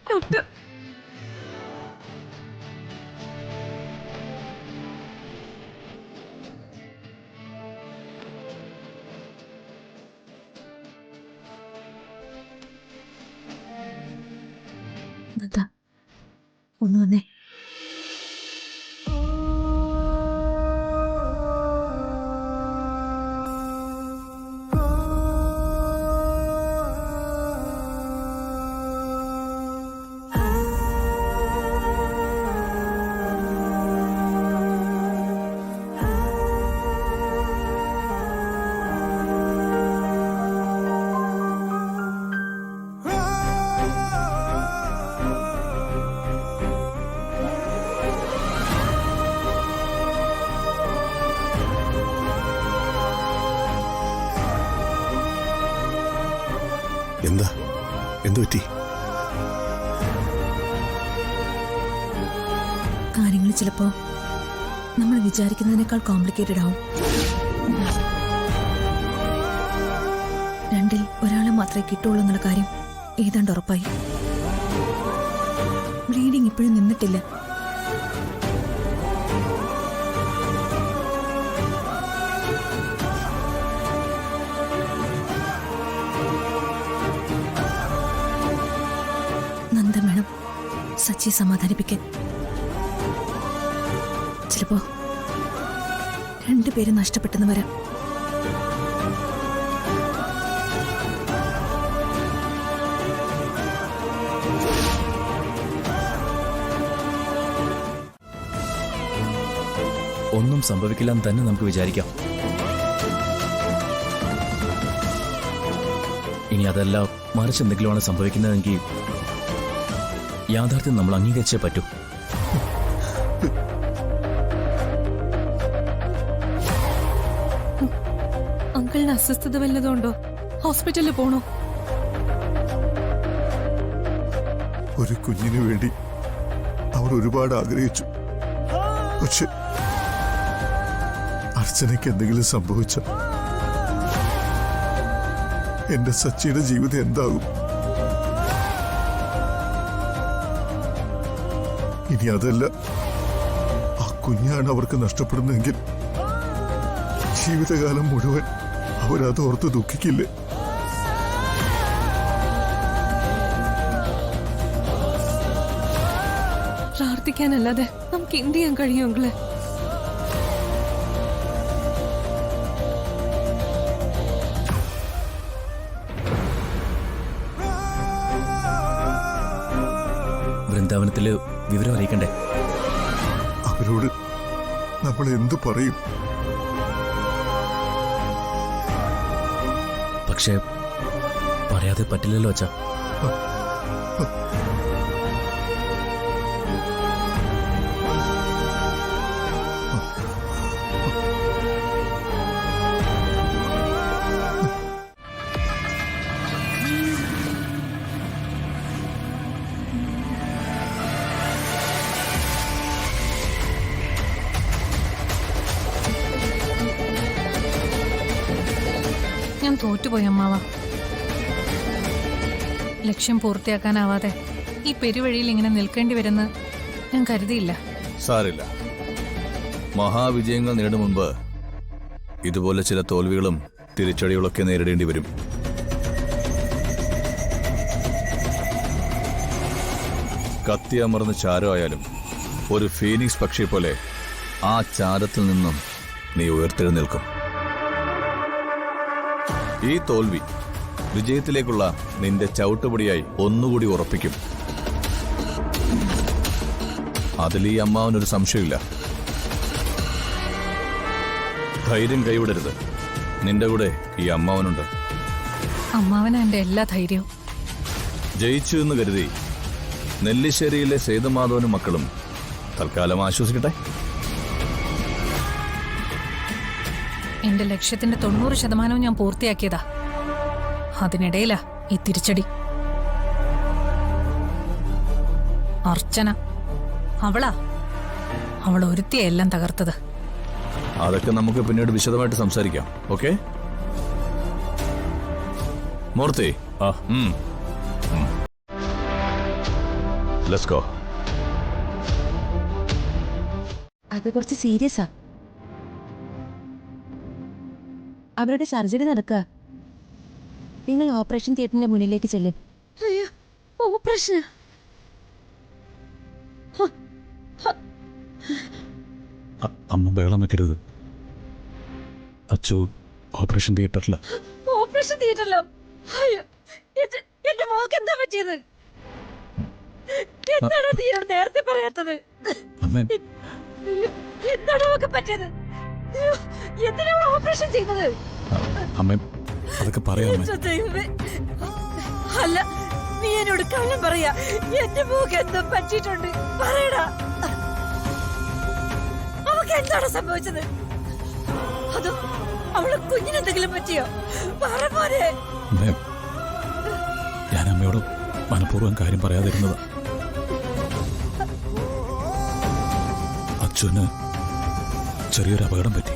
Doctor ഒന്ന് വന്നേ. എന്താ എന്തു പറ്റി? കാര്യങ്ങൾ ചിലപ്പോ നമ്മൾ വിചാരിക്കുന്നതിനേക്കാൾ കോംപ്ലിക്കേറ്റഡ് ആവും. രണ്ടിൽ ഒരാളെ മാത്രമേ കിട്ടുള്ളൂ എന്നുള്ള കാര്യം ഏതാണ്ട് ഉറപ്പായി. ബ്ലീഡിംഗ് ഇപ്പോഴും നിന്നിട്ടില്ല. നന്ദൻ വേണം സച്ചിയെ സമാധാനിപ്പിക്കാൻ. ചിലപ്പോ രണ്ടുപേരും നഷ്ടപ്പെട്ടെന്ന് വരാം. ഒന്നും സംഭവിക്കില്ലെന്ന് തന്നെ നമുക്ക് വിചാരിക്കാം. ഇനി അതല്ല മറിച്ച് എന്തെങ്കിലുമാണ് സംഭവിക്കുന്നതെങ്കിൽ യാഥാർത്ഥ്യം നമ്മൾ അംഗീകരിച്ചേ പറ്റൂ. അങ്കിളിന് അസ്വസ്ഥത വല്ലതുണ്ടോ? ഹോസ്പിറ്റലിൽ പോണോ? ഒരു കുഞ്ഞിനു വേണ്ടി അവർ ഒരുപാട് ആഗ്രഹിച്ചു. പക്ഷെ അർച്ചനയ്ക്ക് എന്തെങ്കിലും സംഭവിച്ച എന്റെ സച്ചിയുടെ ജീവിതം എന്താകും? ഇനി അതല്ല, ആ കുഞ്ഞാണ് അവർക്ക് നഷ്ടപ്പെടുന്നതെങ്കിൽ ജീവിതകാലം മുഴുവൻ അവരതോർത്ത് ദുഃഖിക്കില്ലേ? പ്രാർത്ഥിക്കാനല്ലാതെ നമുക്ക് എന്ത് ചെയ്യാൻ കഴിയും അങ്കിളെ? വൃന്ദാവനത്തില് വിവരം അറിയിക്കണ്ടേ? അവരോട് നമ്മൾ എന്തു പറയും? പക്ഷേ പറയാതെ പറ്റില്ലല്ലോ അച്ഛാ. ഞാൻ തോറ്റുപോയി അമ്മാവ. ലക്ഷ്യം പൂർത്തിയാക്കാനാവാതെ ഈ പെരുവഴിയിൽ ഇങ്ങനെ നിൽക്കേണ്ടി വരുന്ന ഞാൻ കരുതിയില്ല. സാരില്ല, മഹാവിജയങ്ങൾ നേടും മുമ്പ് ഇതുപോലെ ചില തോൽവികളും തിരിച്ചടികളൊക്കെ നേരിടേണ്ടി വരും. കത്തിയമർന്ന് ചാരമായാലും ഒരു ഫീനിക്സ് പക്ഷി പോലെ ആ ചാരത്തിൽ നിന്നും നീ ഉയർത്തെഴുന്നേൽക്കും. ഈ തോൽവി വിജയത്തിലേക്കുള്ള നിന്റെ ചവിട്ടുപടിയായി ഒന്നുകൂടി ഉറപ്പിക്കും. അതിൽ ഈ അമ്മാവനൊരു സംശയമില്ല. ധൈര്യം കൈവിടരുത്. നിന്റെ കൂടെ ഈ അമ്മാവനുണ്ട്. അമ്മാവനാ എന്റെ എല്ലാ ധൈര്യവും. ജയിച്ചു എന്ന് കരുതി നെല്ലിശ്ശേരിയിലെ സേതുമാധവനും മക്കളും തൽക്കാലം ആശ്വസിക്കട്ടെ. എന്റെ ലക്ഷ്യത്തിന്റെ 90% ഞാൻ പൂർത്തിയാക്കിയതാ. അതിനിടയിലാ ഈ തിരിച്ചടി. അർച്ചന, അവൾ ഒരുത്തിയ എല്ലാം തകർത്തത്. അതൊക്കെ നമുക്ക് പിന്നീട് വിശദമായിട്ട് സംസാരിക്കാം. ഓക്കെ മൂർത്തി? Let's go. അത് കുറച്ച് സീരിയസാ. അവരുടെ സർജറി നടക്കുക. നിങ്ങൾ ഓപ്പറേഷൻ തിയേറ്ററിന്റെ മുന്നിലേക്ക് ചെല്ല്. അയ്യോ, ഓപ്പറേഷൻ. അമ്മ ബഹളം വെക്കരുത്. അച്ചു ഓപ്പറേഷൻ തിയേറ്ററില്ല. ഓപ്പറേഷൻ തിയേറ്ററിലോ? അയ്യോ, എന്റെ മോൾക്ക് എന്താ പറ്റിയത്? എന്താണോ നീയോട് നേരത്തെ പറയാത്തത്? അമ്മ എന്താണോ ഒക്കെ പറ്റിയത്? എന്തിനാണ് ഓപ്പറേഷൻ ചെയ്യുന്നത്? അമ്മ അതൊക്കെ പറയാമേ. എന്റെ ദൈവമേ. അല്ല, നീ എന്നോട് കള്ളം പറയാ. എന്റെ മോക്ക് എന്താ പറ്റിയിട്ടുണ്ട്? പറയടാ. അവക്ക് എന്താണ് സംഭവിച്ചത്? അതോ അവളെ കുഞ്ഞിനെന്തെങ്കിലും പറ്റിയോ? പറ മോനെ. അമ്മ ഞാൻ അമ്മയോട് മനഃപൂർവ്വം കാര്യം പറയാതിരുന്നതാ. അച്ഛന് ചെറിയൊരു അപകടം പറ്റി.